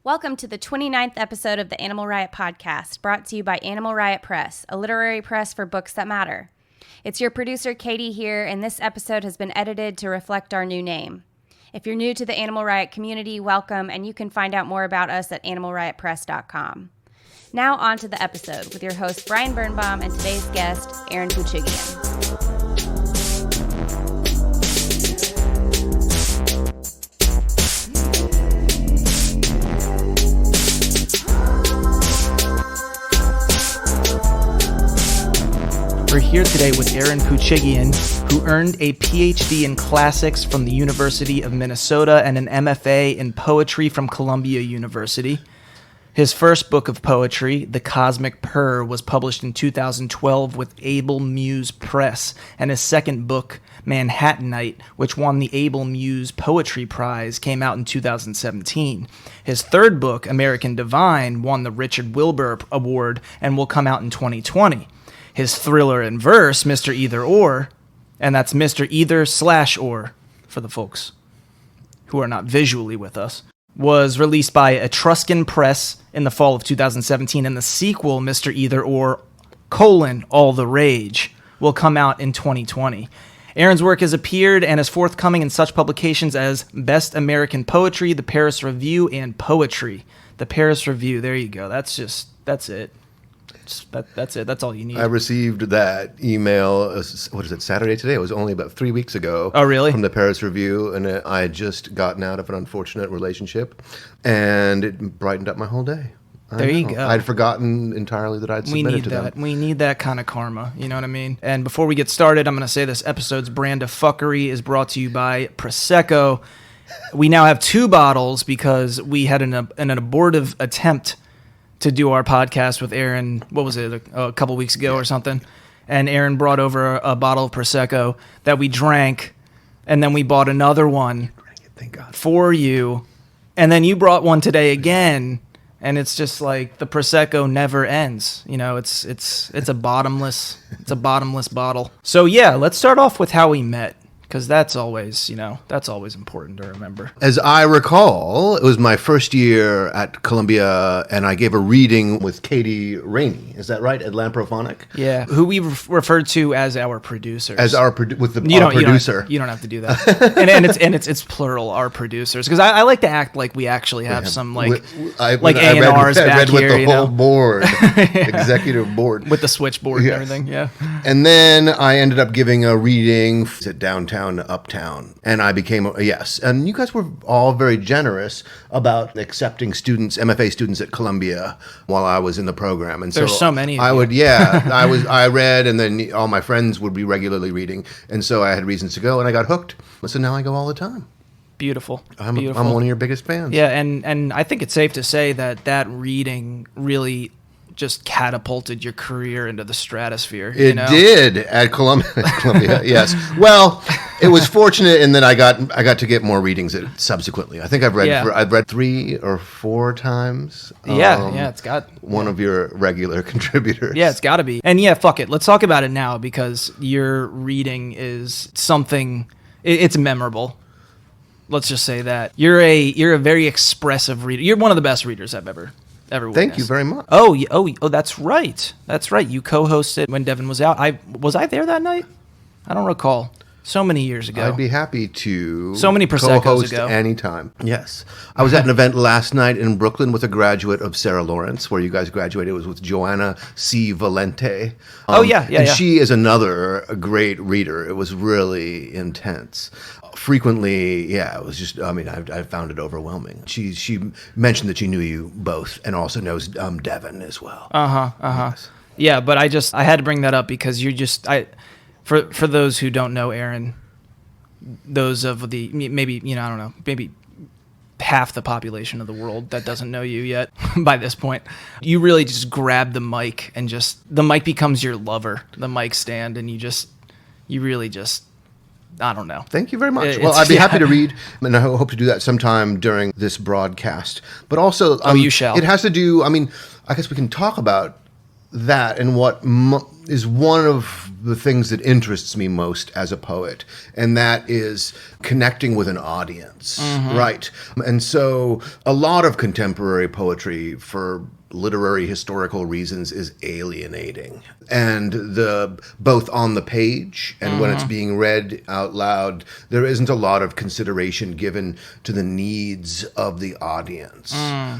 Welcome to the 29th episode of the Animal Riot Podcast, brought to you by Animal Riot Press, a literary press for books that matter. It's your producer, Katie, here, and this episode has been edited to reflect our new name. If you're new to the Animal Riot community, welcome, and you can find out more about us at animalriotpress.com. Now on to the episode with your host, Brian Birnbaum, and today's guest, Aaron Poochigian. We're here today with Aaron Poochigian, who earned a PhD in classics from the University of Minnesota and an MFA in poetry from Columbia University. His first book of poetry, The Cosmic Purr, was published in 2012 with Able Muse Press, and his second book, Manhattanite, which won the Able Muse Poetry Prize, came out in 2017. His third book, American Divine, won the Richard Wilbur Award and will come out in 2020. His thriller in verse, Mr. Either Or, and that's Mr. Either/Or for the folks who are not visually with us, was released by Etruscan Press in the fall of 2017, and the sequel, Mr. Either Or, All the Rage, will come out in 2020. Aaron's work has appeared and is forthcoming in such publications as Best American Poetry, The Paris Review, and Poetry. The Paris Review, there you go. That's it. That's it. That's all you need. I received that email, what is it, Saturday today? It was only about 3 weeks ago. Oh, really? From the Paris Review, and I had just gotten out of an unfortunate relationship, and it brightened up my whole day. There you go. I'd forgotten entirely that I'd submitted to them. We need that kind of karma, you know what I mean? And before we get started, I'm going to say this episode's brand of fuckery is brought to you by Prosecco. We now have 2 bottles because we had an abortive attempt to do our podcast with Aaron, what was it, a couple weeks ago or something, and Aaron brought over a bottle of Prosecco that we drank, and then we bought another one Thank God. for you, and then you brought one today again, and it's just like the Prosecco never ends. You know, it's a bottomless bottle. So yeah, let's start off with how we met, because that's always important to remember. As I recall, it was my first year at Columbia, and I gave a reading with Katie Rainey. Is that right? At Lamprophonic? Yeah, who we referred to as our producers. As our producer. You don't have to do that. and it's plural, our producers, because I like to act like we actually have some A&Rs back here. I read with the whole board, executive board. With the switchboard and everything, yeah. And then I ended up giving a reading at downtown to uptown, and I became and you guys were all very generous about accepting students, MFA students at Columbia while I was in the program. And there's so many. I read, and then all my friends would be regularly reading, and so I had reasons to go, and I got hooked. So now I go all the time. Beautiful. I'm one of your biggest fans. Yeah, and I think it's safe to say that reading really just catapulted your career into the stratosphere. It did at Columbia. Yes. Well, it was fortunate in that I got to get more readings subsequently. I think I've read 3 or 4 times. It's got one of your regular contributors. Yeah, it's got to be. And yeah, fuck it. Let's talk about it now, because your reading is something. It's memorable. Let's just say that you're a very expressive reader. You're one of the best readers I've ever witnessed. Thank you very much. Oh, that's right. That's right. You co-hosted when Devin was out. Was I there that night? I don't recall. So many years ago. I'd be happy to so many Prosecco's co-host ago. Anytime. Yes. I was at an event last night in Brooklyn with a graduate of Sarah Lawrence, where you guys graduated. It was with Joanna C. Valente. And she is another great reader. It was really intense. Frequently, it was just, I found it overwhelming. She mentioned that she knew you both and also knows Devin as well. Yes. Yeah, but I had to bring that up because you're just, for those who don't know Aaron, those of the, maybe half the population of the world that doesn't know you yet by this point, you really just grab the mic and the mic becomes your lover, the mic stand, and you really just, I don't know. Thank you very much. Well, I'd be happy to read, and I hope to do that sometime during this broadcast. But also, you shall. It has to do, I guess we can talk about that and what is one of the things that interests me most as a poet, and that is connecting with an audience, right? And so a lot of contemporary poetry, for literary historical reasons, is alienating, and both on the page and when it's being read out loud, there isn't a lot of consideration given to the needs of the audience.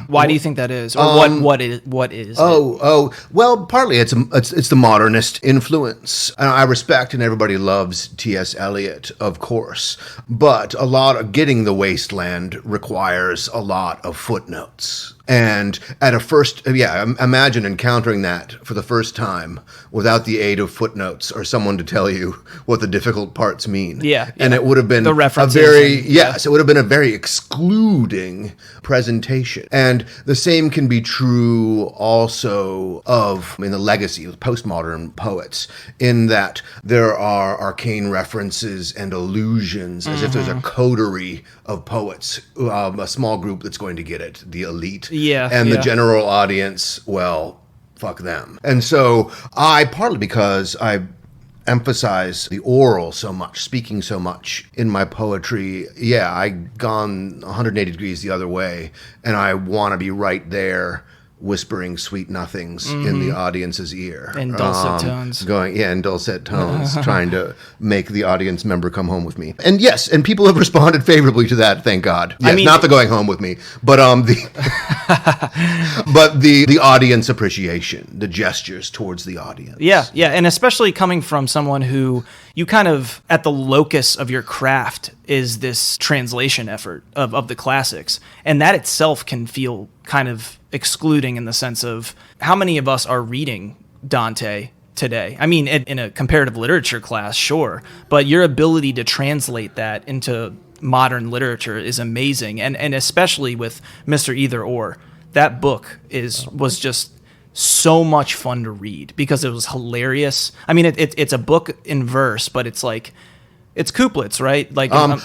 Why do you think that is, or what is? Well, partly it's the modernist influence. I respect and everybody loves T.S. Eliot, of course, but a lot of getting the wasteland requires a lot of footnotes. And at a first, imagine encountering that for the first time without the aid of footnotes or someone to tell you what the difficult parts mean. Yeah. And it would have been the references it would have been a very excluding presentation. And the same can be true also in the legacy of postmodern poets, in that there are arcane references and allusions, as if there's a coterie of poets, a small group that's going to get it, the elite. And the general audience, well, fuck them. And so partly because I emphasize the oral so much, speaking so much in my poetry, I've gone 180 degrees the other way, and I want to be right there whispering sweet nothings in the audience's ear. In dulcet tones. In dulcet tones, trying to make the audience member come home with me. And yes, and people have responded favorably to that, thank God. Yes, not the going home with me, but the audience appreciation, the gestures towards the audience. Yeah, and especially coming from someone who you kind of, at the locus of your craft is this translation effort of the classics. And that itself can feel kind of excluding, in the sense of how many of us are reading Dante today. I mean, in a comparative literature class, sure, but your ability to translate that into modern literature is amazing. And especially with Mr. Either Or, that book was just so much fun to read because it was hilarious. I mean, it's a book in verse, but it's like, it's couplets, right? Like there are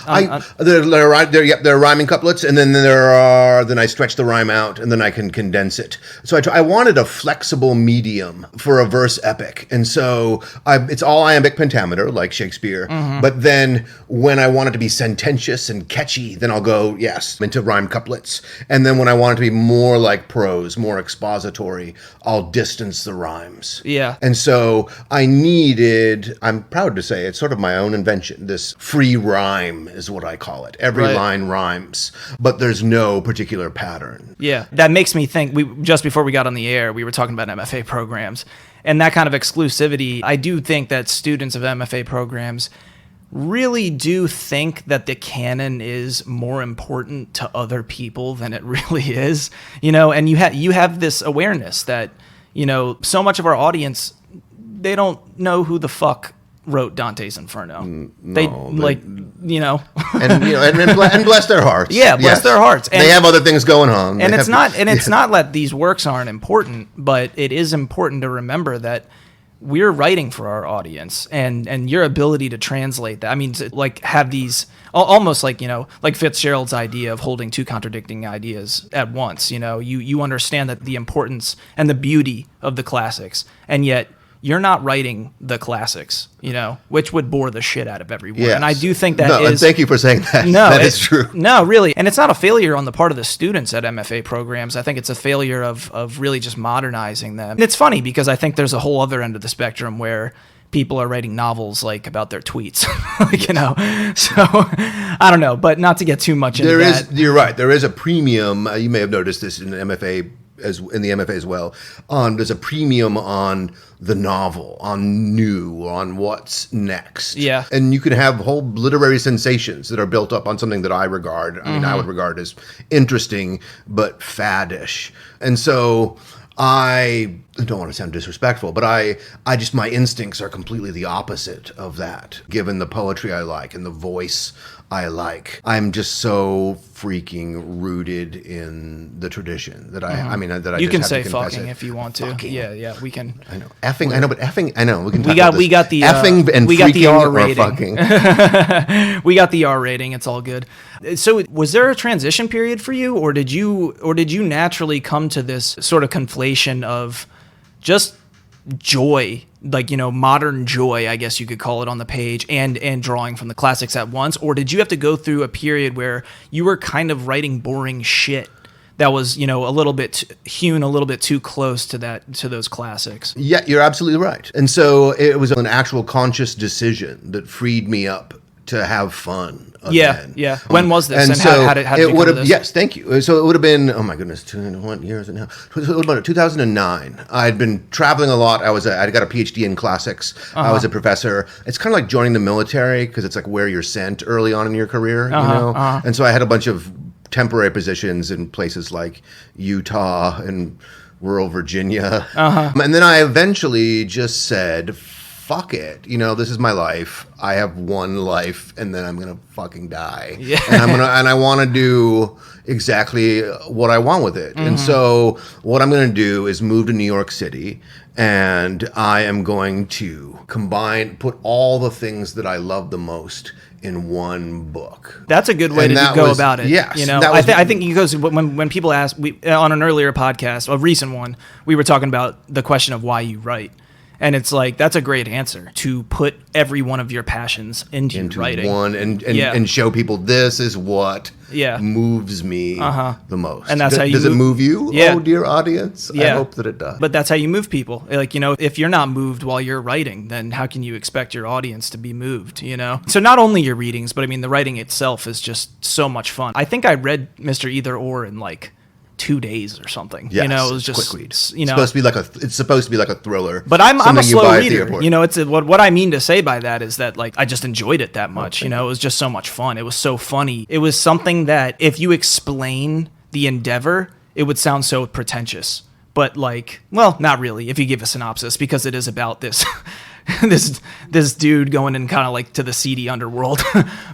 rhyming couplets, and then then I stretch the rhyme out, and then I can condense it. So I wanted a flexible medium for a verse epic, and so it's all iambic pentameter like Shakespeare. But then when I want it to be sententious and catchy, then I'll go into rhyme couplets, and then when I want it to be more like prose, more expository, I'll distance the rhymes. Yeah, and so I'm proud to say, it's sort of my own invention. This free rhyme is what I call it. Every line rhymes, but there's no particular pattern. Yeah, that makes me think, just before we got on the air, we were talking about MFA programs, and that kind of exclusivity. I do think that students of MFA programs really do think that the canon is more important to other people than it really is, and you have this awareness that, so much of our audience, they don't know who the fuck wrote Dante's Inferno. And bless their hearts. Yeah, bless their hearts. And they have other things going on. And it's not that these works aren't important, but it is important to remember that we're writing for our audience, and your ability to translate that. I mean, to have these almost like Fitzgerald's idea of holding two contradicting ideas at once. You understand that the importance and the beauty of the classics, and yet you're not writing the classics, which would bore the shit out of everyone. Yes. And I do think that is... thank you for saying that. No, that is true. No, really. And it's not a failure on the part of the students at MFA programs. I think it's a failure of really just modernizing them. And it's funny because I think there's a whole other end of the spectrum where people are writing novels like about their tweets, So I don't know, but not to get too much into that. You're right. There is a premium. You may have noticed this in the MFA as well. There's a premium on the novel, on what's next. Yeah. And you can have whole literary sensations that are built up on something that I regard, I would regard as interesting, but faddish. And so I don't want to sound disrespectful, but my instincts are completely the opposite of that, given the poetry I like and the voice I like. I'm just so freaking rooted in the tradition that you can say fucking if you want to. Fucking. Yeah, we can. I know effing. I know, but effing. I know we can. We got the effing and we got the R rating. Fucking. We got the R rating. It's all good. So, was there a transition period for you, or did you naturally come to this sort of conflation of just joy, like, modern joy, I guess you could call it, on the page and drawing from the classics at once? Or did you have to go through a period where you were kind of writing boring shit that was, a little bit hewn a little bit too close to those classics? Yeah, you're absolutely right. And so it was an actual conscious decision that freed me up to have fun again. Yeah. When was this? And so how did it would have, yes, thank you. So it would have been, oh my goodness, 21 years and now. It would have been 2009. I'd been traveling a lot. I got a PhD in classics. I was a professor. It's kind of like joining the military, because it's like where you're sent early on in your career, And so I had a bunch of temporary positions in places like Utah and rural Virginia. And then I eventually just said, fuck it. This is my life. I have one life, and then I'm going to fucking die. Yeah. And I want to do exactly what I want with it. And so what I'm going to do is move to New York City, and I am going to put all the things that I love the most in one book. That's a good way to go about it. Yes. I think because when people ask, on an earlier podcast, a recent one, we were talking about the question of why you write. And it's like, that's a great answer, to put every one of your passions into writing. One and show people this is what moves me the most. And that's how you does it move you? Yeah. Oh, dear audience? Yeah. I hope that it does. But that's how you move people. Like, if you're not moved while you're writing, then how can you expect your audience to be moved, So not only your readings, but I mean, the writing itself is just so much fun. I think I read Mr. Either Or in like 2 days or something. Yes, it was just quick read. It's supposed to be like a thriller. But I'm a slow reader. It's what I mean to say by that is that, like, I just enjoyed it that much. It was just so much fun. It was so funny. It was something that if you explain the endeavor, it would sound so pretentious. But like, well, not really, if you give a synopsis, because it is about this this dude going in kind of like to the seedy underworld.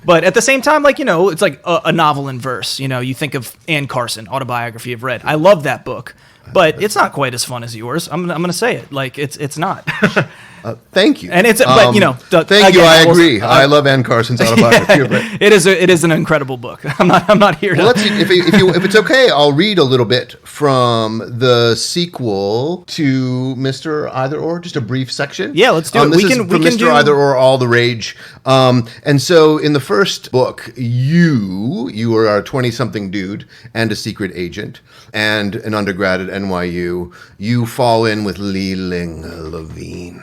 But at the same time, like, it's like a novel in verse. You think of Anne Carson, Autobiography of Red. I love that book, but it's not quite as fun as yours. I'm going to say it. Like, it's not. Thank you. And it's, thank you. I agree. I love Anne Carson's Autobiography of Red. It is an incredible book. I'm not here to. Well, let's see, if it's okay, I'll read a little bit from the sequel to Mr. Either Or, just a brief section. Yeah, let's do it. This is from Mr. Either Or, All the Rage. And so in the first book, you are a 20-something dude and a secret agent and an undergrad at NYU. You fall in with Li Ling Levine,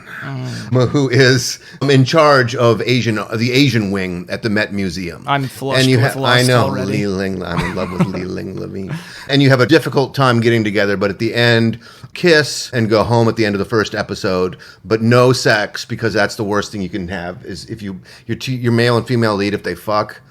who is in charge of the Asian wing at the Met Museum. I'm flushed with lust already. Li Ling. I'm in love with Li Ling Levine. And you have a difficult time getting together, but at the end, kiss and go home at the end of the first episode, but no sex, because that's the worst thing you can have, is if your male and female lead, if they fuck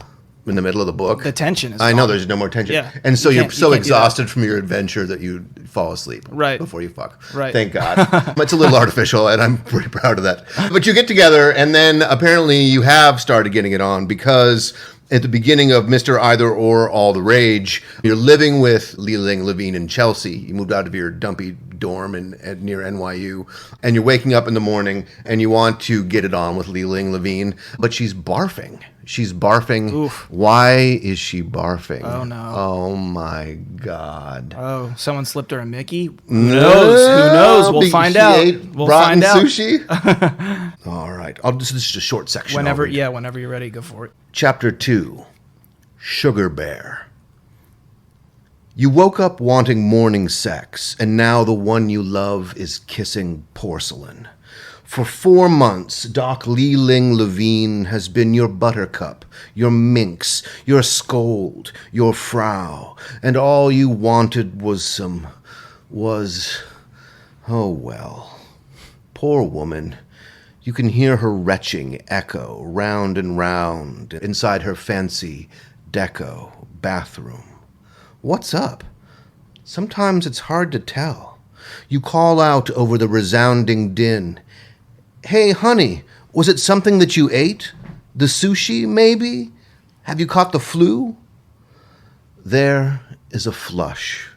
in the middle of the book. The tension is I know gone. there's no more tension. Yeah. And so you're so exhausted from your adventure that you fall asleep before you fuck. Right. Thank God. It's a little artificial, and I'm pretty proud of that. But you get together, and then apparently you have started getting it on, because at the beginning of Mr. Either Or, All the Rage, you're living with Li Ling Levine in Chelsea. You moved out of your dumpy dorm near NYU, and you're waking up in the morning, and you want to get it on with Li Ling Levine, but she's barfing. She's barfing. Oof. Why is she barfing? Oh, no. Oh, my God. Oh, someone slipped her a Mickey? Who knows? We'll find out. We'll find out. Sushi? All right. This is a short section. Whenever you're ready, go for it. Chapter 2, Sugar Bear. You woke up wanting morning sex, and now the one you love is kissing porcelain. For 4 months, Doc Li Ling Levine has been your buttercup, your minx, your scold, your frau, and all you wanted was oh well. Poor woman. You can hear her retching echo round and round inside her fancy deco bathroom. What's up? Sometimes it's hard to tell. You call out over the resounding din. Hey, honey, was it something that you ate? The sushi, maybe? Have you caught the flu? There is a flush,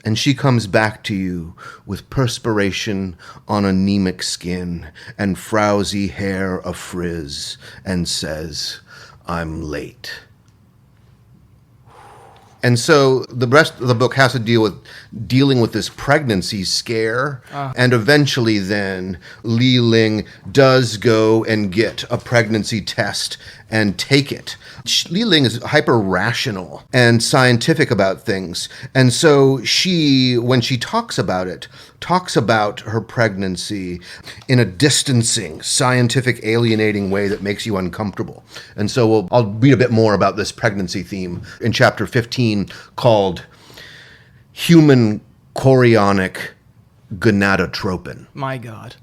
and she comes back to you with perspiration on anemic skin and frowsy hair afrizz, and says, I'm late. And so the rest of the book has to deal with dealing with this pregnancy scare. And eventually then Li Ling does go and get a pregnancy test and take it. Li Ling is hyper rational and scientific about things. And so she, when she talks about it, talks about her pregnancy in a distancing, scientific, alienating way that makes you uncomfortable. And so I'll read a bit more about this pregnancy theme in chapter 15 called Human Chorionic Gonadotropin. My God.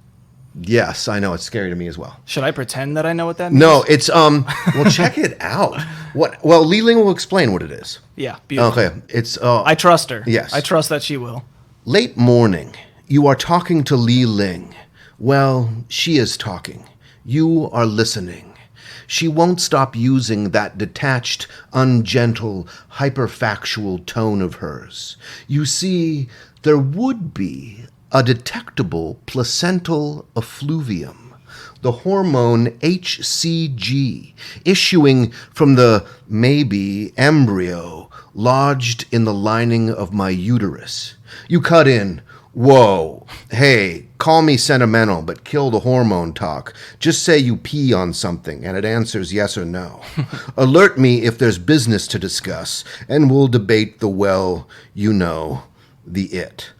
Yes, I know. It's scary to me as well. Should I pretend that I know what that means? No, it's, well, check it out. Well, Li Ling will explain what it is. Yeah, beautiful. Okay, it's... I trust her. Yes. I trust that she will. Late morning, you are talking to Li Ling. Well, she is talking. You are listening. She won't stop using that detached, ungentle, hyperfactual tone of hers. You see, there would be a detectable placental effluvium, the hormone HCG, issuing from the maybe embryo lodged in the lining of my uterus. You cut in, whoa, hey, call me sentimental, but kill the hormone talk. Just say you pee on something, and it answers yes or no. Alert me if there's business to discuss, and we'll debate the the it.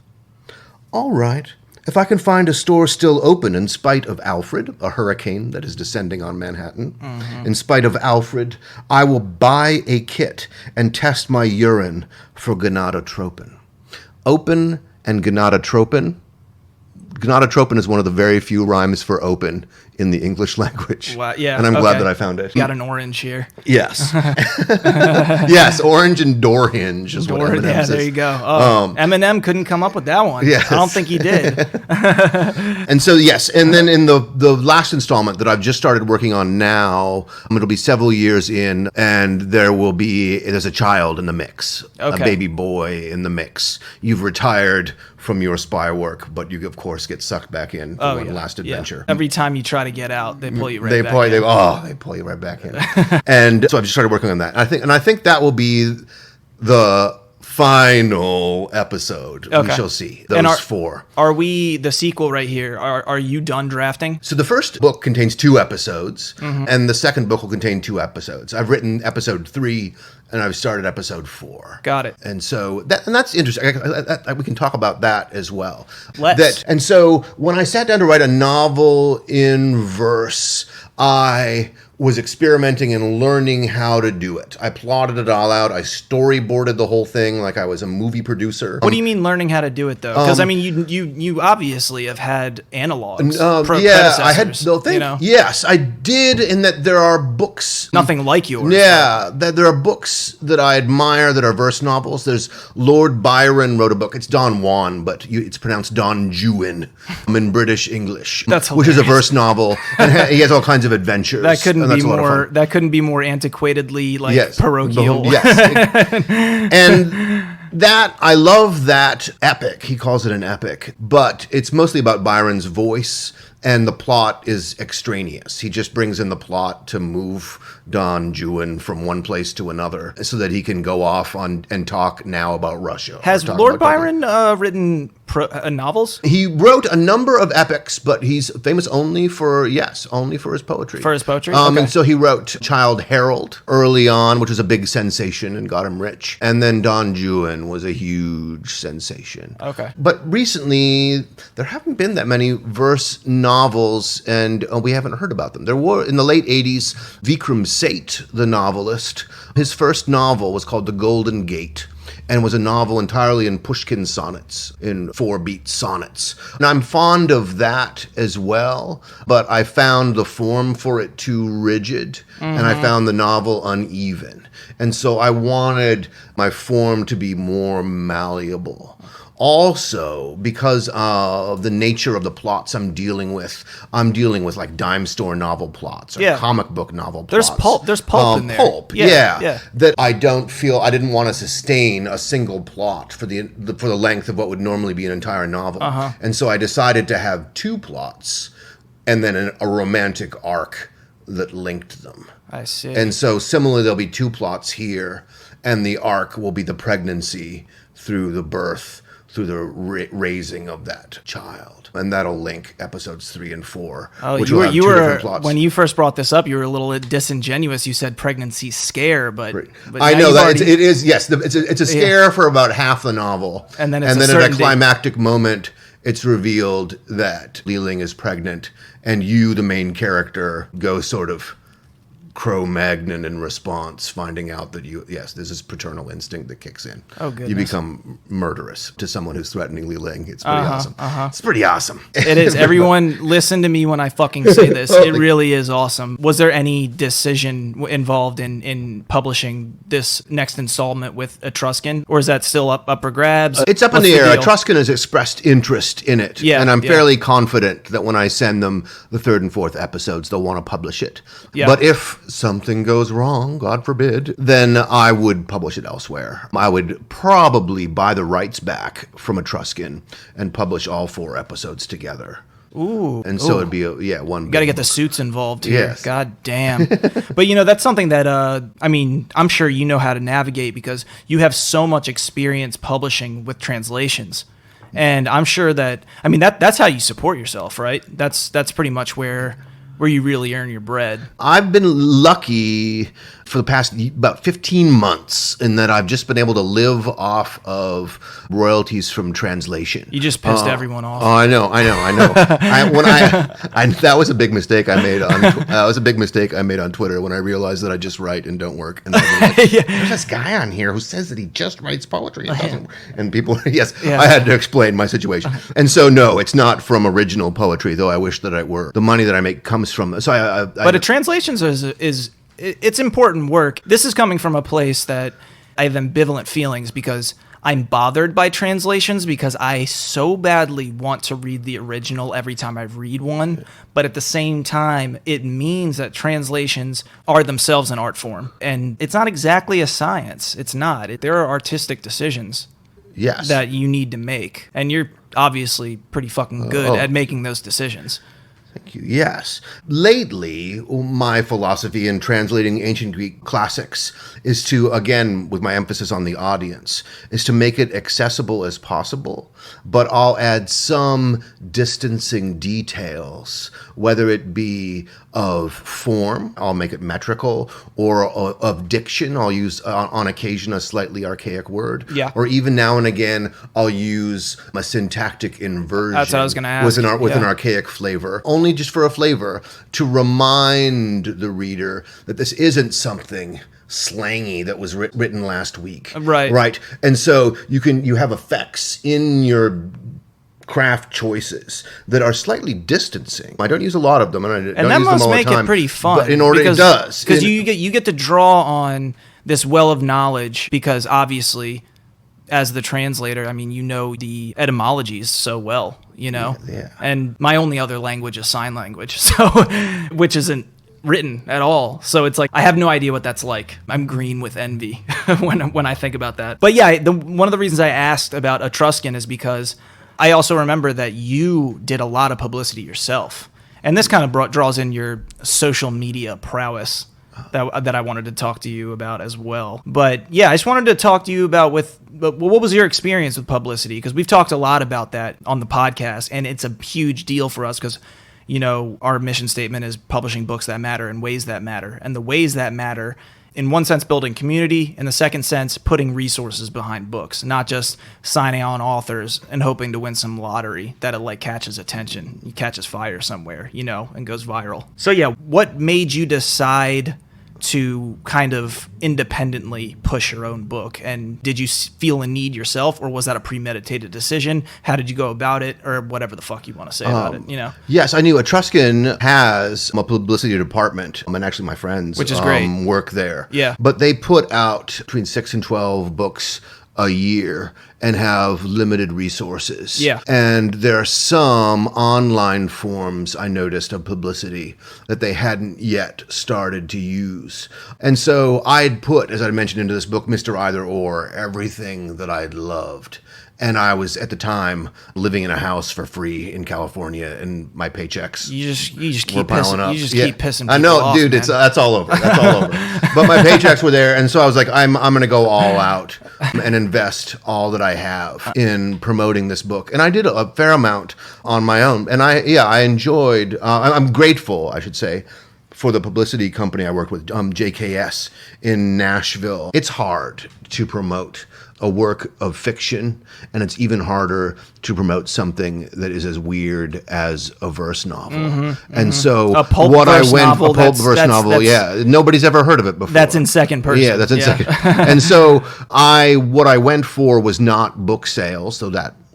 All right. If I can find a store still open in spite of Alfred, a hurricane that is descending on Manhattan, in spite of Alfred, I will buy a kit and test my urine for gonadotropin. Open and gonadotropin. Gonadotropin is one of the very few rhymes for open in the English language. Wow, yeah, and I'm glad that I found it. Got an orange here. Yes. Yes, orange and door hinge is what Eminem says. Yeah, there you go. Oh, Eminem couldn't come up with that one. Yes. I don't think he did. And so, yes, and then in the last installment that I've just started working on now, it'll be several years in, and there's a child in the mix, a baby boy in the mix. You've retired from your spy work, but you, of course, get sucked back in for one last adventure. Every time you try to get out, they pull you right back in. They pull you right back in. And so I've just started working on that. I think that will be the final episode. We shall see. Those 4. Are we the sequel right here? Are you done drafting? So the first book contains 2 episodes, and the second book will contain 2 episodes. I've written episode 3, and I've started episode 4. Got it. And so that's interesting. We can talk about that as well. Let's. And so when I sat down to write a novel in verse, I was experimenting and learning how to do it. I plotted it all out. I storyboarded the whole thing like I was a movie producer. What do you mean learning how to do it, though? Because, you obviously have had analogs. I had the thing. Yes, I did, in that there are books. Nothing like yours. Yeah, there are books that I admire that are verse novels. There's Lord Byron wrote a book. It's Don Juan, but it's pronounced Don Juan in British English. That's hilarious. Which is a verse novel. And he has all kinds of adventures. That couldn't be more antiquatedly parochial. Yes. And that, I love that epic. He calls it an epic, but it's mostly about Byron's voice, and the plot is extraneous. He just brings in the plot to move Don Juan from one place to another so that he can go off and talk now about Russia. Has Lord Byron written novels? He wrote a number of epics, but he's famous only for his poetry. For his poetry? And so he wrote Childe Harold early on, which was a big sensation and got him rich. And then Don Juan was a huge sensation. Okay. But recently, there haven't been that many verse novels, and we haven't heard about them. There were, in the late 80s, Vikram Seth, the novelist, his first novel was called The Golden Gate, and was a novel entirely in Puccian sonnets, in 4-beat sonnets. And I'm fond of that as well, but I found the form for it too rigid, and I found the novel uneven. And so I wanted my form to be more malleable. Also, because of the nature of the plots I'm dealing with like dime store novel plots or comic book novel plots. There's pulp in there. Pulp, yeah. That I didn't want to sustain a single plot for the length of what would normally be an entire novel. And so I decided to have 2 plots and then a romantic arc that linked them. I see. And so similarly, there'll be 2 plots here. and the arc will be the pregnancy through the birth, through the raising of that child. And that'll link episodes 3 and 4. Oh, which you will have two different plots. When you first brought this up, you were a little disingenuous. You said pregnancy scare, but I know that it is. Yes, it's a scare for about half the novel, and then at a climactic moment, it's revealed that Li Ling is pregnant, and you, the main character, go sort of Cro-Magnon in response, finding out that there's this paternal instinct that kicks in. Oh, goodness. You become murderous to someone who's threatening Li Ling. It's pretty awesome. It's pretty awesome. It is. Everyone listen to me when I fucking say this. It really is awesome. Was there any decision involved in publishing this next installment with Etruscan, or is that still up for grabs? It's up in the air. Etruscan has expressed interest in it, and I'm fairly confident that when I send them the 3rd and 4th episodes, they'll want to publish it. Yeah. But if something goes wrong, God forbid, then I would publish it elsewhere. I would probably buy the rights back from Etruscan and publish all 4 episodes together. Ooh. And so it'd be one. Got to get the suits involved here. Yes. God damn. But that's something that I'm sure you know how to navigate because you have so much experience publishing with translations. And I'm sure that that's how you support yourself, right? That's pretty much where you really earn your bread. I've been lucky for the past about 15 months in that I've just been able to live off of royalties from translation. You just pissed everyone off. Oh, I know. That was a big mistake I made on Twitter when I realized that I just write and don't work. And there's this guy on here who says that he just writes poetry. And people, I had to explain my situation. And so, no, it's not from original poetry, though I wish that I were. The money that I make comes from. So but translations is it's important work. This is coming from a place that I have ambivalent feelings because I'm bothered by translations because I so badly want to read the original every time I read one. But at the same time, it means that translations are themselves an art form. And it's not exactly a science. It's not. There are artistic decisions that you need to make. And you're obviously pretty fucking good at making those decisions. Thank you. Yes. Lately, my philosophy in translating ancient Greek classics is to, again, with my emphasis on the audience, is to make it accessible as possible, but I'll add some distancing details, whether it be of form, I'll make it metrical, or of diction, I'll use on occasion a slightly archaic word, or even now and again, I'll use a syntactic inversion. That's what I was going to ask. With an archaic flavor, only just for a flavor, to remind the reader that this isn't something slangy that was written last week. Right. And so you have effects in your craft choices that are slightly distancing. I don't use a lot of them, and I don't use them all the time. And that must make it pretty fun. But it does. Because you get to draw on this well of knowledge because obviously, as the translator, you know the etymologies so well, Yeah. And my only other language is sign language, so which isn't written at all. So it's like I have no idea what that's like. I'm green with envy when I think about that. But yeah, one of the reasons I asked about Etruscan is because I also remember that you did a lot of publicity yourself. And this kind of draws in your social media prowess that I wanted to talk to you about as well. But yeah, I just wanted to talk to you about what was your experience with publicity? Because we've talked a lot about that on the podcast, and it's a huge deal for us because, our mission statement is publishing books that matter in ways that matter. And the ways that matter, in one sense, building community, in the second sense, putting resources behind books, not just signing on authors and hoping to win some lottery that it catches attention, it catches fire somewhere, and goes viral. So yeah, what made you decide to kind of independently push your own book? And did you feel a need yourself, or was that a premeditated decision? How did you go about it, or whatever the fuck you want to say about it, Yes, I knew Etruscan has a publicity department, and actually my friends which is great. Work there. Yeah. But they put out between 6 and 12 books a year and have limited resources. Yeah. And there are some online forms I noticed of publicity that they hadn't yet started to use. And so I'd put, as I mentioned into this book, Mr. Either Or, everything that I'd loved And I was at the time living in a house for free in California, and my paychecks you just keep piling pissing, up. You just keep pissing people I know, off, dude. man. That's all over. That's all over. But my paychecks were there, and so I was like, I'm going to go all out and invest all that I have in promoting this book. And I did a fair amount on my own, and I enjoyed. I'm grateful, I should say, for the publicity company I worked with, JKS in Nashville. It's hard to promote a work of fiction, and it's even harder to promote something that is as weird as a verse novel. And so a pulp verse novel, nobody's ever heard of it before. That's in second person. Yeah, that's in second. And so what I went for was not book sales, so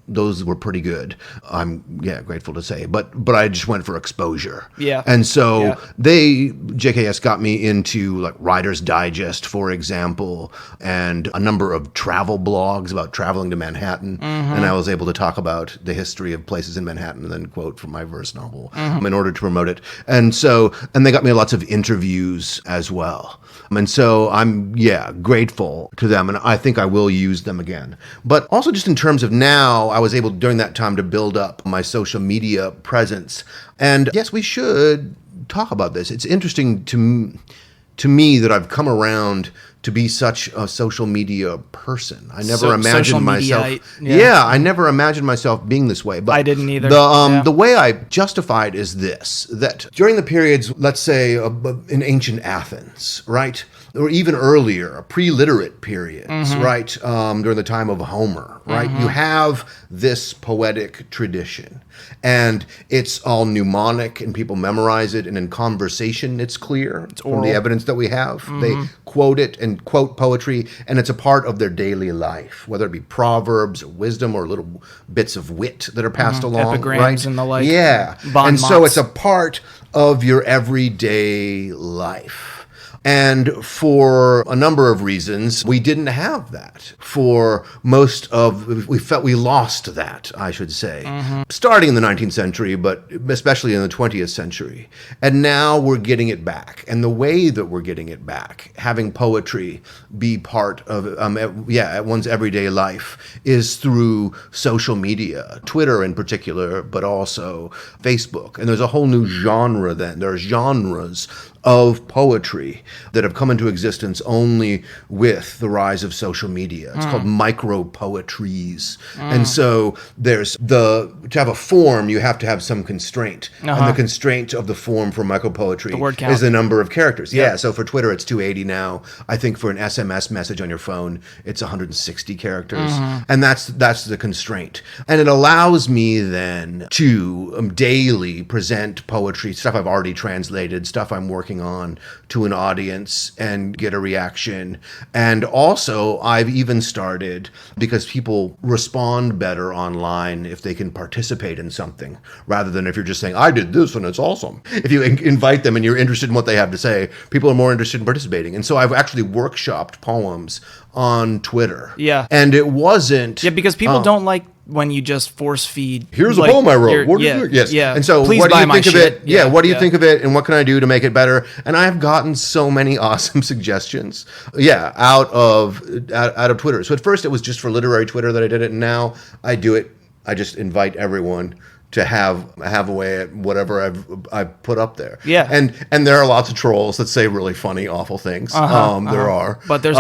those were pretty good. I'm grateful to say, but I just went for exposure. Yeah. And so JKS got me into like Writer's Digest, for example, and a number of travel blogs about traveling to Manhattan. And I was able to talk about the history of places in Manhattan and then quote from my verse novel in order to promote it. And they got me lots of interviews as well. And so I'm, grateful to them, and I think I will use them again. But also just in terms of now, I was able during that time to build up my social media presence. And yes, we should talk about this. It's interesting to me that I've come around to be such a social media person. I never imagined myself. I never imagined myself being this way. But I didn't either. The way I justify it is this: that during the periods, let's say in ancient Athens, right, or even earlier, pre-literate periods, right, during the time of Homer, right, you have this poetic tradition, and it's all mnemonic, and people memorize it, and in conversation, it's clear from the evidence that we have. They quote it and quote poetry, and it's a part of their daily life, whether it be proverbs or wisdom or little bits of wit that are passed along, epigrams, right? and the like. Yeah, and so it's a part of your everyday life. And for a number of reasons, we didn't have that. We felt we lost that, I should say, starting in the 19th century, but especially in the 20th century. And now we're getting it back. And the way that we're getting it back, having poetry be part of one's everyday life, is through social media, Twitter in particular, but also Facebook. And there's a whole new genre then. There are genres of poetry that have come into existence only with the rise of social media. It's called micro poetries. And so to have a form, you have to have some constraint. And the constraint of the form for micro poetry is the number of characters. Yeah, so for Twitter, it's 280 now. I think for an SMS message on your phone, it's 160 characters. And that's the constraint. And it allows me then to daily present poetry, stuff I've already translated, stuff I'm working on, to an audience and get a reaction. And also, I've even started, because people respond better online if they can participate in something, rather than if you're just saying, I did this and it's awesome. If you invite them and you're interested in what they have to say, people are more interested in participating. And so I've actually workshopped poems on Twitter. Yeah. And it wasn't... Yeah, because people don't like when you just force feed. Here's a poem I wrote. What do you think? Yes. Yeah. And so please what do you think of it? Yeah. What do you think of it? And what can I do to make it better? And I have gotten so many awesome suggestions. Yeah. Out of Twitter. So at first it was just for literary Twitter that I did it. And now I do it. I just invite everyone to have a way at whatever I've put up there. Yeah. And there are lots of trolls that say really funny, awful things. There are. But there's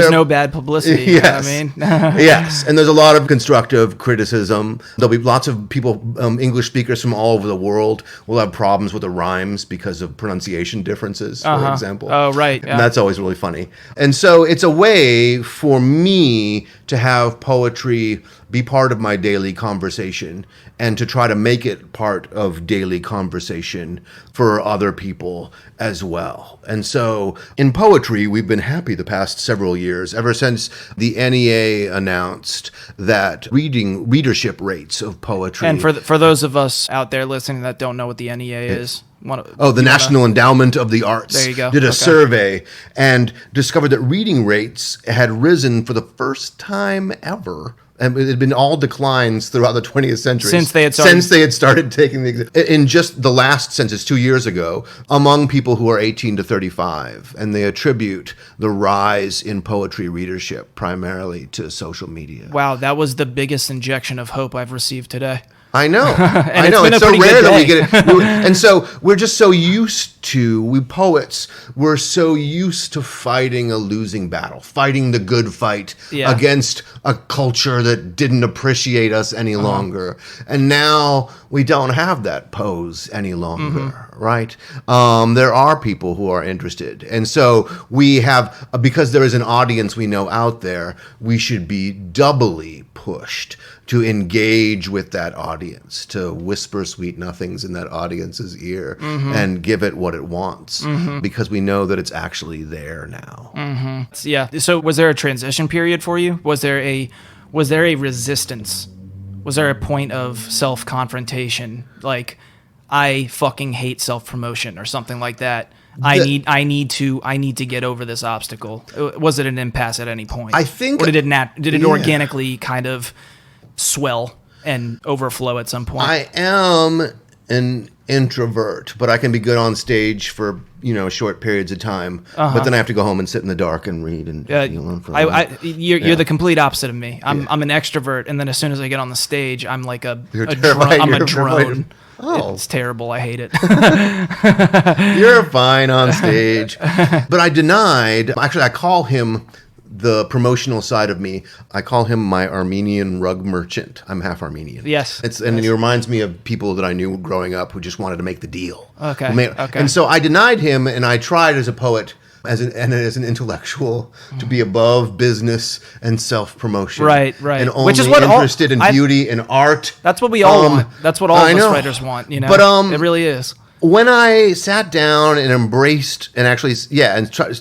no bad publicity. Yes. You know what I mean? Yes. And there's a lot of constructive criticism. There'll be lots of people, English speakers from all over the world will have problems with the rhymes because of pronunciation differences, for example. Oh, right. Yeah. And that's always really funny. And so it's a way for me to have poetry be part of my daily conversation and to try to make it part of daily conversation for other people as well. And so in poetry, we've been happy the past several years, ever since the NEA announced that readership rates of poetry. And for those of us out there listening that don't know what the NEA is. The National Endowment of the Arts there you go. Did a survey and discovered that reading rates had risen for the first time ever And it had been all declines throughout the 20th century. Since they had started taking in just the last census 2 years ago, among people who are 18 to 35. And they attribute the rise in poetry readership primarily to social media. Wow, that was the biggest injection of hope I've received today. I know. I know. It's so rare that we get it. And so we're just so used to, we poets, we're so used to fighting a losing battle, fighting the good fight against a culture that didn't appreciate us any longer. And now we don't have that pose any longer, right? There are people who are interested. And so we have, because there is an audience we know out there, we should be doubly pushed to engage with that audience, to whisper sweet nothings in that audience's ear and give it what it wants, because we know that it's actually there now. Yeah. So was there a transition period for you? Was there a resistance? Was there a point of self-confrontation? Like, I fucking hate self-promotion or something like that. I need to get over this obstacle. Was it an impasse at any point? I think, or did it organically kind of swell and overflow at some point? I am an introvert, but I can be good on stage for short periods of time. But then I have to go home and sit in the dark and read and alone for a while. You're the complete opposite of me. I'm an extrovert, and then as soon as I get on the stage, I'm like a drone. Oh. It's terrible. I hate it. You're fine on stage. But I denied. Actually, I call him the promotional side of me. I call him my Armenian rug merchant. I'm half Armenian. Yes. And it reminds me of people that I knew growing up who just wanted to make the deal. Okay. And so I denied him, and I tried as a poet, as an intellectual, to be above business and self-promotion. Right. And only Which is what interested in beauty and art. That's what we all want. That's what all of us writers want, But it really is. When I sat down and embraced and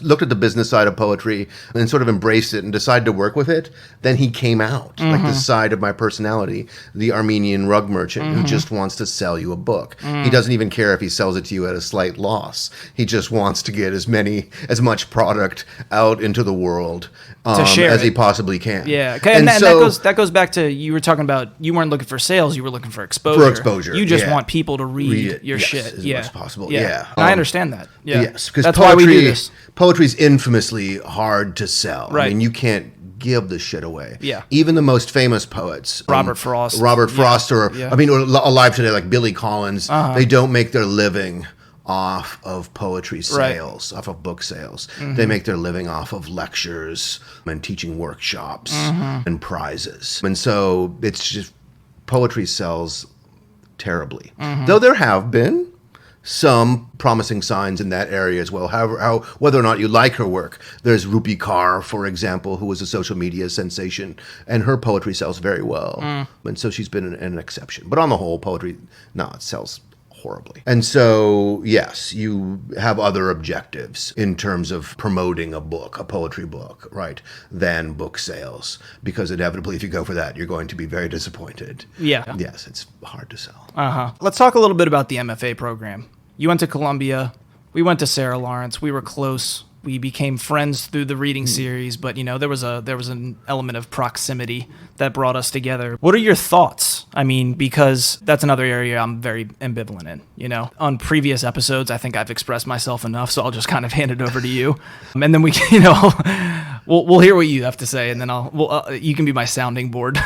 looked at the business side of poetry and sort of embraced it and decided to work with it, then he came out, like the side of my personality, the Armenian rug merchant who just wants to sell you a book. He doesn't even care if he sells it to you at a slight loss. He just wants to get as much product out into the world as he possibly can. Yeah, okay. And that goes back to, you were talking about, you weren't looking for sales, you were looking for exposure. You just want people to read your shit. As much as possible. I understand that. Yeah. Yes, because that's why we do this. Poetry's infamously hard to sell. Right. I mean, you can't give the shit away. Yeah. Even the most famous poets, Robert Frost, or alive today, like Billy Collins, they don't make their living off of poetry sales, off of book sales. They make their living off of lectures and teaching workshops and prizes. And so it's just, poetry sells terribly. Though there have been some promising signs in that area as well. However, whether or not you like her work, there's Rupi Kaur, for example, who was a social media sensation, and her poetry sells very well. And so she's been an exception. But on the whole, poetry, it sells horribly. And so, yes, you have other objectives in terms of promoting a book, a poetry book, right, than book sales. Because inevitably, if you go for that, you're going to be very disappointed. Yeah. Yes, it's hard to sell. Let's talk a little bit about the MFA program. You went to Columbia. We went to Sarah Lawrence. We were close. We became friends through the reading series, but there was an element of proximity that brought us together. What are your thoughts? I mean, because that's another area I'm very ambivalent in. On previous episodes, I think I've expressed myself enough, so I'll just kind of hand it over to you, and then we, we'll hear what you have to say, and then you can be my sounding board.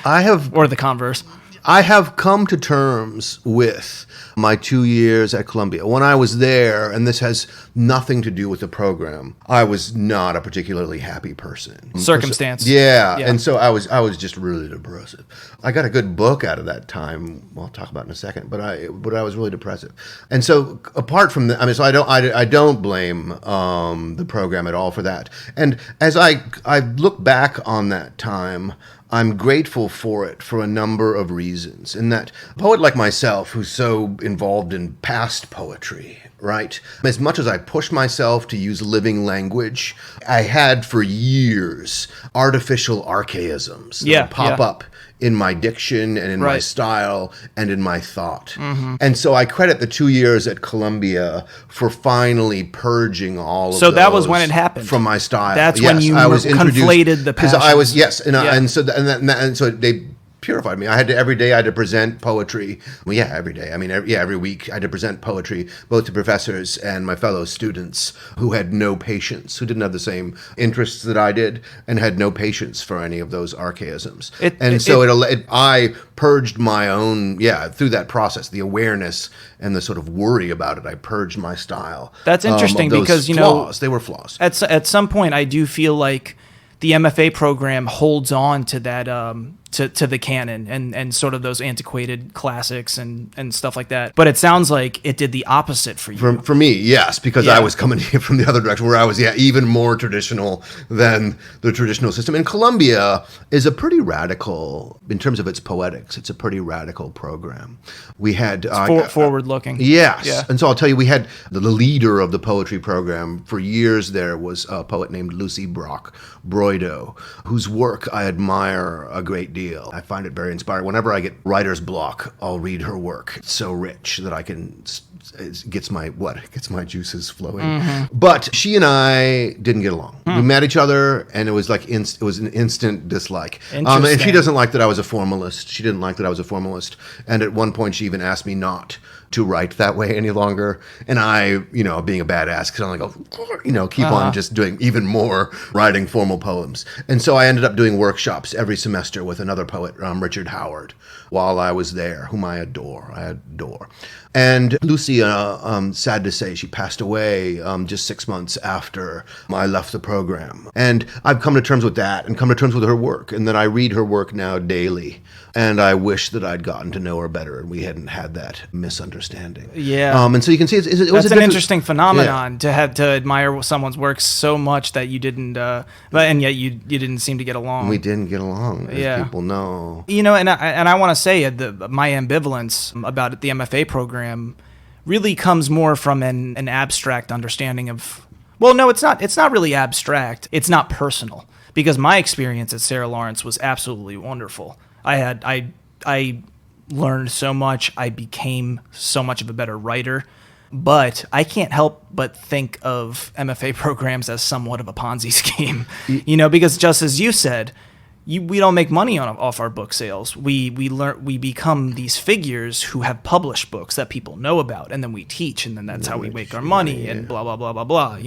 Or the converse. I have come to terms with my 2 years at Columbia. When I was there, and this has nothing to do with the program, I was not a particularly happy person. Circumstance. Yeah. And so I was just really depressive. I got a good book out of that time. I'll talk about it in a second. But I was really depressive. And so apart from that, so I don't blame the program at all for that. And as I look back on that time, I'm grateful for it for a number of reasons. In that, a poet like myself, who's so involved in past poetry, right? As much as I push myself to use living language, I had for years artificial archaisms that would pop up in my diction and in my style and in my thought. And so I credit the 2 years at Columbia for finally purging all of those. So that was when it happened. From my style. That's when you conflated the passion. I was, and so they purified me. Every day I had to present poetry. Well, every day. I mean, every week I had to present poetry, both to professors and my fellow students who had no patience, who didn't have the same interests that I did, and had no patience for any of those archaisms. I purged my own, through that process, the awareness and the sort of worry about it. I purged my style. That's interesting because, they were flaws. At some point, I do feel like the MFA program holds on to that, to the canon and sort of those antiquated classics and stuff like that. But it sounds like it did the opposite for you. For me, yes, because I was coming from the other direction where I was, even more traditional than the traditional system. And Columbia is a pretty radical, in terms of its poetics, it's a pretty radical program. We had... forward-looking. Yes. Yeah. And so I'll tell you, we had the leader of the poetry program for years there was a poet named Lucy Broido, whose work I admire a great deal. I find it very inspiring. Whenever I get writer's block, I'll read her work. It's so rich that I can... It gets my juices flowing. But she and I didn't get along. We met each other, and it was like it was an instant dislike. And she doesn't like that I was a formalist. She didn't like that I was a formalist. And at one point, she even asked me not to write that way any longer. And I, being a badass, because I'm like, keep on just doing even more writing formal poems. And so I ended up doing workshops every semester with another poet, Richard Howard, while I was there, whom I adore. And Lucy, sad to say, she passed away just 6 months after I left the program. And I've come to terms with that and come to terms with her work. And then I read her work now daily. And I wish that I'd gotten to know her better and we hadn't had that misunderstanding. Yeah. And so you can see it was an interesting phenomenon to have to admire someone's work so much that you didn't, and yet you didn't seem to get along. We didn't get along, as people know. And I want to say my ambivalence about the MFA program really comes more from an abstract understanding of, well, no, it's not really abstract. It's not personal, because my experience at Sarah Lawrence was absolutely wonderful. I learned so much. I became so much of a better writer, but I can't help but think of MFA programs as somewhat of a Ponzi scheme, because just as you said, we don't make money off our book sales. We become these figures who have published books that people know about, and then we teach, and then that's how we make our money, and blah blah blah blah blah.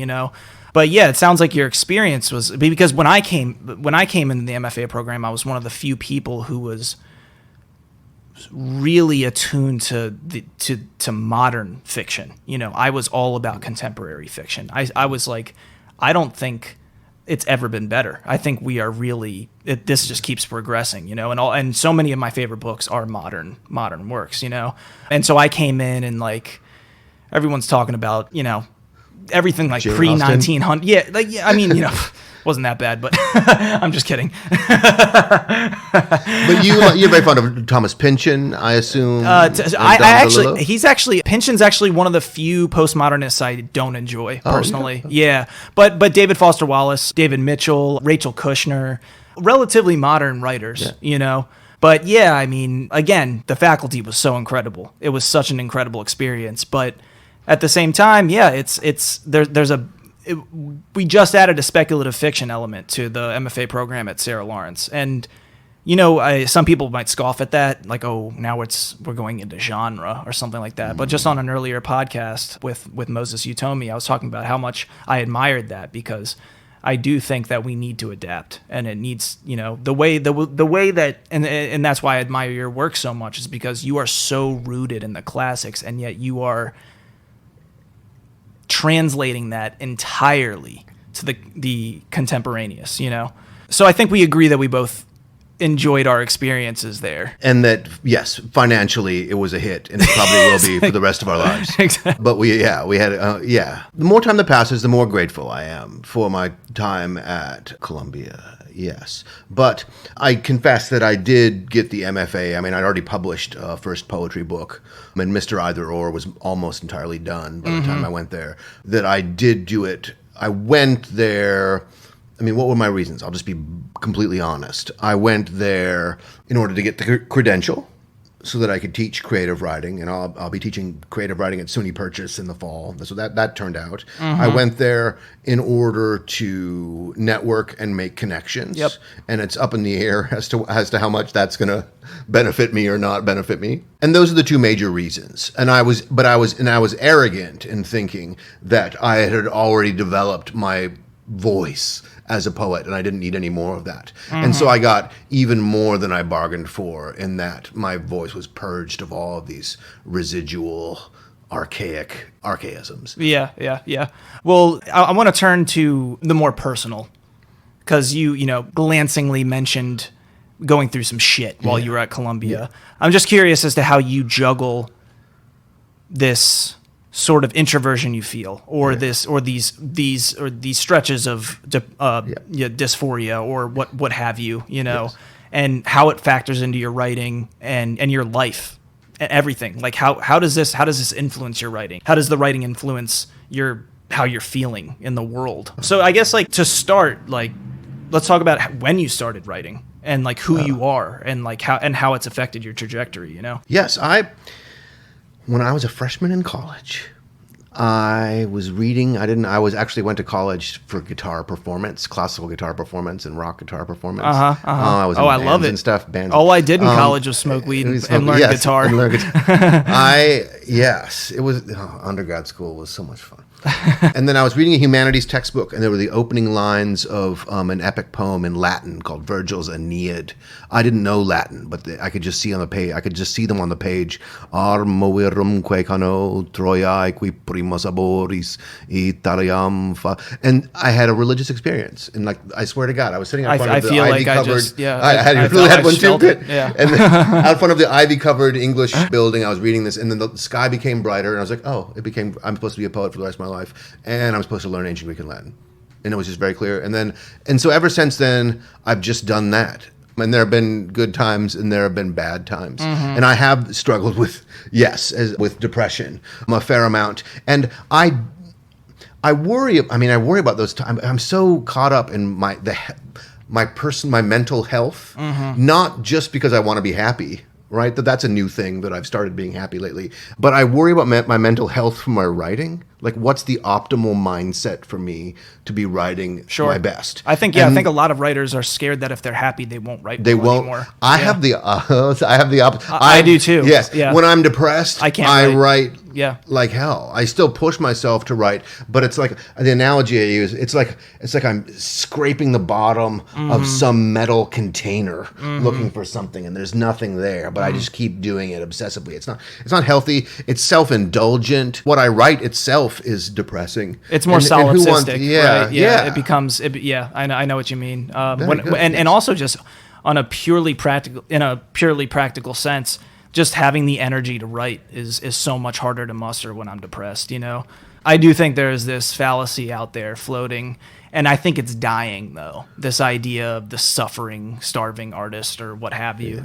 But it sounds like your experience was, because when I came into the MFA program, I was one of the few people who was really attuned to modern fiction. I was all about contemporary fiction. I was like, I don't think it's ever been better. I think we are really, this just keeps progressing, and so many of my favorite books are modern works, and so I came in and like everyone's talking about, everything like pre-1900. Wasn't that bad, but I'm just kidding. But you're very fond of Thomas Pynchon, I assume. Pynchon's actually one of the few postmodernists I don't enjoy personally. Yeah. But David Foster Wallace, David Mitchell, Rachel Kushner, relatively modern writers, But again, the faculty was so incredible. It was such an incredible experience, but at the same time, we just added a speculative fiction element to the MFA program at Sarah Lawrence. And, some people might scoff at that, like, oh, now we're going into genre or something like that. But just on an earlier podcast with Moses Utomi, I was talking about how much I admired that, because I do think that we need to adapt, and it needs, the way that, and that's why I admire your work so much, is because you are so rooted in the classics, and yet you are translating that entirely to the contemporaneous, So I think we agree that we both enjoyed our experiences there. And that, yes, financially it was a hit, and it probably will be for the rest of our lives. Exactly. But we had, The more time that passes, the more grateful I am for my time at Columbia. Yes. But I confess that I did get the MFA. I'd already published a first poetry book, and Mr. Either Or was almost entirely done by the time I went there. That I did do it. I went there I mean, what were my reasons? I'll just be completely honest. I went there in order to get the credential so that I could teach creative writing, and I'll be teaching creative writing at SUNY Purchase in the fall. So that turned out. I went there in order to network and make connections. Yep. And it's up in the air as to how much that's going to benefit me or not benefit me. And those are the two major reasons. And I was arrogant in thinking that I had already developed my voice as a poet, and I didn't need any more of that. And so I got even more than I bargained for, in that my voice was purged of all of these residual archaisms. Yeah. Well, I want to turn to the more personal, because you glancingly mentioned going through some shit while you were at Columbia. I'm just curious as to how you juggle this sort of introversion you feel, or these stretches of dysphoria, or what have you, and how it factors into your writing and your life, everything. Like how does this influence your writing? How does the writing influence how you're feeling in the world? So I guess, like, to start, like, let's talk about when you started writing, and like who you are, and like how it's affected your trajectory. Yes, when I was a freshman in college, I was reading. I went to college for guitar performance, classical guitar performance, and rock guitar performance. I was in bands, I love it. And stuff. Bands. All I did in college was smoke weed and learn guitar. It was undergrad school was so much fun. And then I was reading a humanities textbook, and there were the opening lines of an epic poem in Latin called Virgil's Aeneid. I didn't know Latin, but I could just see on the page. I could just see them on the page. Armovierumque cano Troiae qui primus aboris Italiam fa. And I had a religious experience, and like I swear to God, I was sitting in front of the ivy-covered. I really had one too. Yeah. And then out front of the ivy-covered English building, I was reading this, and then the sky became brighter, and I was like, I'm supposed to be a poet for the rest of my life, and I'm supposed to learn ancient Greek and Latin, and it was just very clear. And so ever since then, I've just done that. And there have been good times, and there have been bad times, and I have struggled with depression a fair amount, and I worry. I mean, I worry about those times. I'm so caught up in my mental health, not just because I want to be happy. Right, that's a new thing that I've started being happy lately. But I worry about my mental health from my writing. Like, what's the optimal mindset for me to be writing my best? I think a lot of writers are scared that if they're happy, they won't write. Anymore. I have the opposite. I do too. Yes. Yeah. When I'm depressed, I write. Yeah. Like hell. I still push myself to write, but it's like the analogy I use. It's like I'm scraping the bottom of some metal container looking for something, and there's nothing there. But I just keep doing it obsessively. It's not healthy. It's self-indulgent. What I write itself is depressing. It's more solipsistic. Right? Yeah. It becomes. I know what you mean. And also just on a purely practical sense. Just having the energy to write is so much harder to muster when I'm depressed, I do think there's this fallacy out there floating, and I think it's dying, though. This idea of the suffering, starving artist or what have you,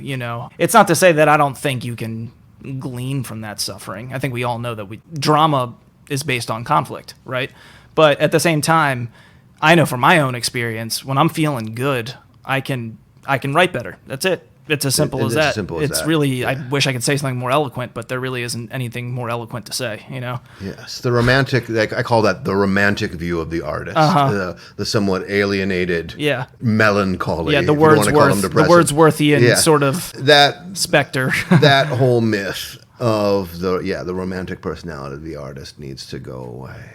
It's not to say that I don't think you can glean from that suffering. I think we all know that drama is based on conflict, right? But at the same time, I know from my own experience, when I'm feeling good, I can write better. That's it. It's as simple as that. It's really, I wish I could say something more eloquent, but there really isn't anything more eloquent to say, Yes, the romantic, I call that the romantic view of the artist, the somewhat alienated, melancholy. Yeah, the Wordsworthian sort of specter. That whole myth of the romantic personality of the artist needs to go away.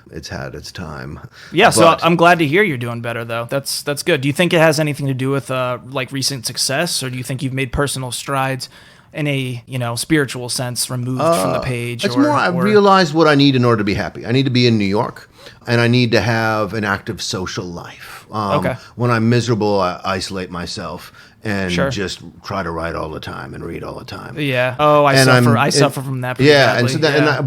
It's had its time. Yeah, so I'm glad to hear you're doing better, though. That's good. Do you think it has anything to do with like recent success, or do you think you've made personal strides in a spiritual sense removed from the page? It's more I've realized what I need in order to be happy. I need to be in New York, and I need to have an active social life. When I'm miserable, I isolate myself and just try to write all the time and read all the time. Yeah. Oh, I suffer from that.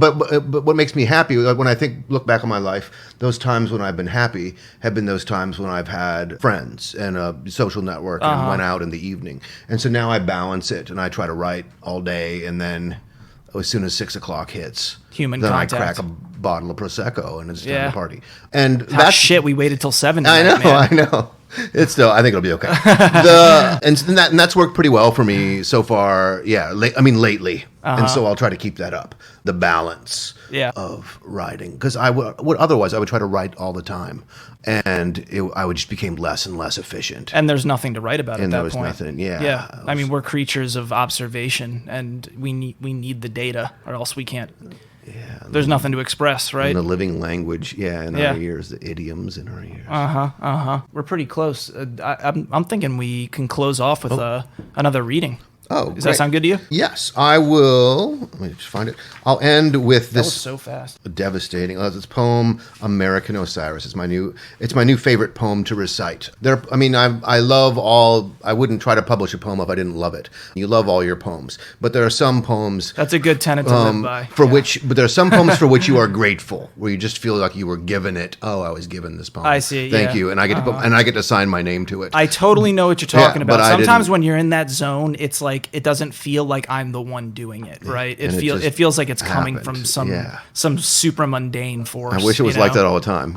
But what makes me happy, like when I look back on my life, those times when I've been happy have been those times when I've had friends and a social network and went out in the evening. And so now I balance it, and I try to write all day, and then as soon as 6 o'clock hits, human contact. I crack a bottle of Prosecco and it's time to party. And we waited till 7 I know, man. I know. It's still, I think it'll be okay. And that's worked pretty well for me so far. Yeah, lately. And so I'll try to keep that up, the balance of writing. Because otherwise I would try to write all the time, and I would just became less and less efficient. And there's nothing to write about at that point. And there was nothing, Yeah, I mean, we're creatures of observation, and we need the data, or else we can't. Yeah, there's nothing to express, right? And the living language, in our ears, the idioms in our ears. We're pretty close. I'm thinking we can close off with another reading. Oh, does that sound good to you? Yes, I will. Let me just find it. I'll end with this. That was so fast. Devastating. This poem, American Osiris. It's my new favorite poem to recite. I love all. I wouldn't try to publish a poem if I didn't love it. You love all your poems, but there are some poems. That's a good tenet to live by. But there are some poems for which you are grateful, where you just feel like you were given it. Oh, I was given this poem. I see. Thank you, and I get to sign my name to it. I totally know what you're talking about. Sometimes when you're in that zone, it's like it doesn't feel like I'm the one doing it, right? It feels like it's coming from some super mundane force. I wish it was like that all the time.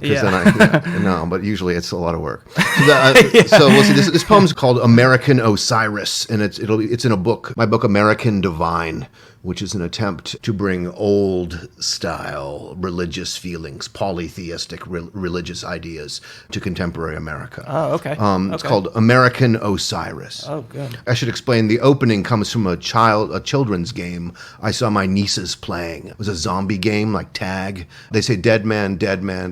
No, but usually it's a lot of work. So we'll see. This poem's called American Osiris, and it's in a book, my book American Divine, which is an attempt to bring old-style religious feelings, polytheistic religious ideas to contemporary America. Oh, okay. It's called American Osiris. Oh, good. I should explain, the opening comes from a children's game I saw my nieces playing. It was a zombie game, like tag. They say, dead man,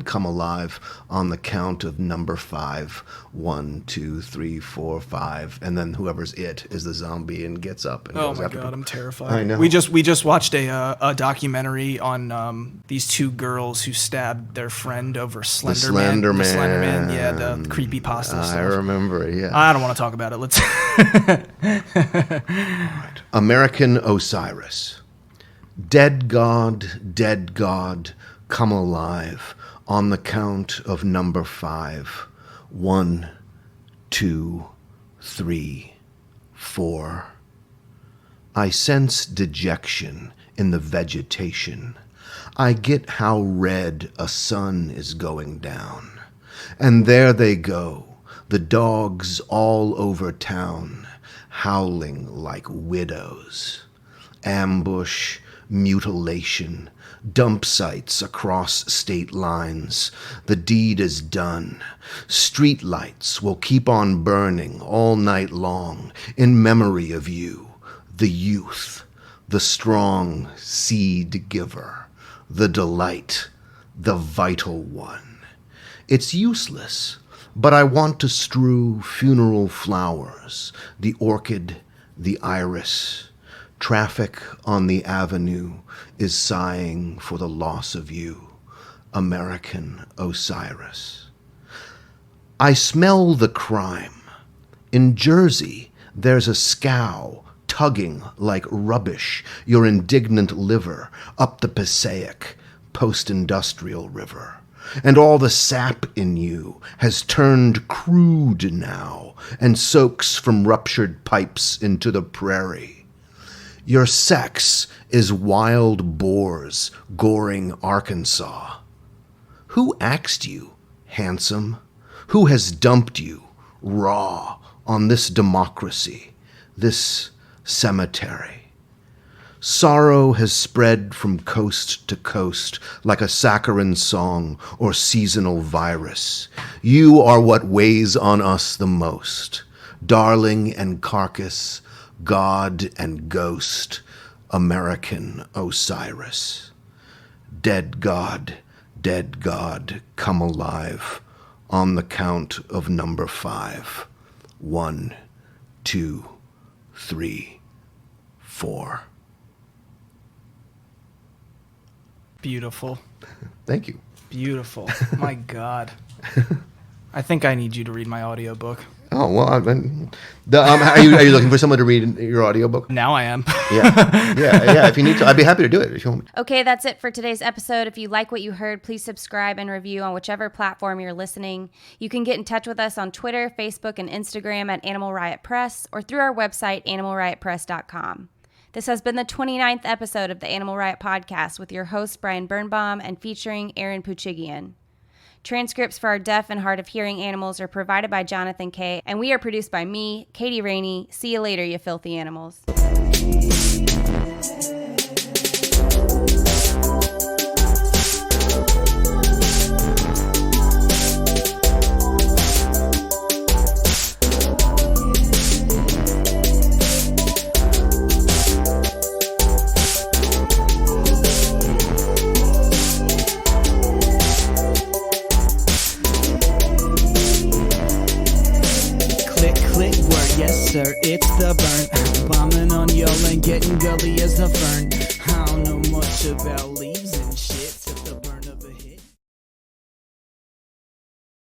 come alive on the count of number 5. 1, 2, 3, 4, 5, and then whoever's it is the zombie and gets up and goes after. Oh my God, I'm terrified. I know. We just watched a documentary on these two girls who stabbed their friend over Slender Man. The Slender Man, the creepypasta stuff. I remember, yeah. I don't want to talk about it. Let's. Right. American Osiris. Dead God, come alive on the count of number 5. 1, 2, 3, 4. I sense dejection in the vegetation. I get how red a sun is going down. And there they go, the dogs all over town, howling like widows. Ambush, mutilation, dump sites across state lines. The deed is done. Street lights will keep on burning all night long in memory of you, the youth, the strong seed giver, the delight, the vital one. It's useless, but I want to strew funeral flowers, the orchid, the iris. Traffic on the avenue is sighing for the loss of you, American Osiris. I smell the crime. In Jersey, there's a scow tugging like rubbish your indignant liver up the Passaic, post-industrial river. And all the sap in you has turned crude now and soaks from ruptured pipes into the prairie. Your sex is wild boars goring Arkansas. Who axed you, handsome? Who has dumped you, raw, on this democracy, this cemetery? Sorrow has spread from coast to coast like a saccharine song or seasonal virus. You are what weighs on us the most, darling and carcass, God and ghost, American Osiris. Dead God, come alive on the count of number 5. 1, 2, 3, 4. Beautiful. Thank you. Beautiful. My God. I think I need you to read my audiobook. Oh, well, are you looking for someone to read your audiobook? Now I am. Yeah. If you need to, I'd be happy to do it if you want me. Okay, that's it for today's episode. If you like what you heard, please subscribe and review on whichever platform you're listening. You can get in touch with us on Twitter, Facebook, and Instagram at Animal Riot Press or through our website, animalriotpress.com. This has been the 29th episode of the Animal Riot Podcast with your host, Brian Birnbaum, and featuring Aaron Poochigian. Transcripts for our deaf and hard of hearing animals are provided by Jonathan Kay, and we are produced by me, Katie Rainey. See you later, you filthy animals. Yes, sir, it's the burn. Bombing on y'all and getting gully as the fern. I don't know much about Lee.